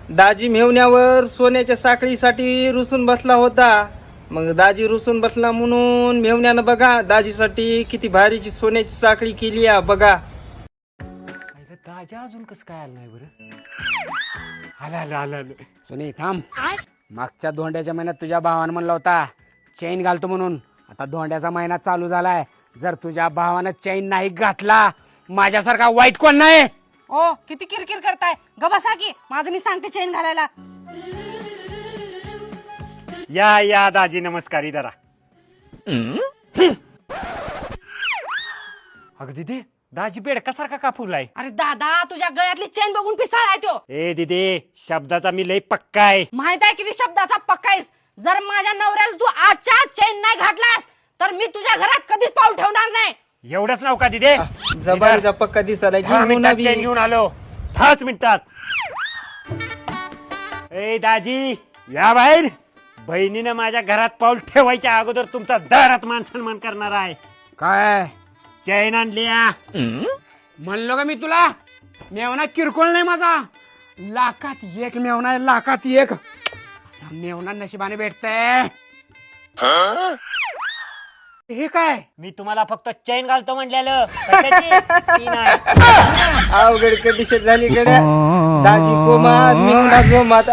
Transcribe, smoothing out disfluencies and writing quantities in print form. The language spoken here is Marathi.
दाजी मेवण्यावर सोन्याच्या साखळीसाठी रुसून बसला होता. मग दाजी रुसून बसला म्हणून मेवण्यानं बघा दाजीसाठी किती भारीची सोन्याची साखळी केली आहे बघा. दाजा अजून कसं काय आलं नाही बरं? आलं सोनी थांब. मागच्या धोंड्याच्या महिन्यात तुझ्या भावानं म्हणला होता चैन घालतो म्हणून. आता धोंड्याचा महिना चालू झालाय. जर तुझ्या भावानं चैन नाही घातला माझ्यासारखा वाईट कोण नाही. ओ किती किरकिर करताय, गबसा की माझं मी सांगते चेन घालायला. या दाजी नमस्कार इधरा. अगं दिदी दाजी बेडकासारखा का फुलाय? अरे दादा तुझ्या गळ्यातली चेन बघून पिसाळाय तो. ए दिदी शब्दाचा मी लय पक्का आहे. माहित आहे किती शब्दाचा पक्कायस. जर माझ्या नवऱ्याला तू आजच्या चेन नाही घातलास तर मी तुझ्या घरात कधीच पाऊल ठेवणार नाही. एवढंच नाव का दिदे? जबारीचा पक्का दिसायला 10 मिनिटात चैन घेऊन आलो. 5 मिनिटात. ए दाजी या बाहेर. बहिणीनं माझ्या घरात पाऊल ठेवायच्या अगोदर तुमचा दारात मान सन्मान करणार आहे. काय चैन आणल्या. म्हणलो का मी तुला? मेवना किरकोळ नाही माझा. लाखात एक मेवना आहे, लाखात एक. असा मेवना नशिबाने भेटतंय. हे काय? मी तुम्हाला फक्त चैन घालतो म्हणलेलं. कशाची? ती नाही. अवघड कंडिशन झाली गड्या. दाजी कोमात मेवणा जोमात.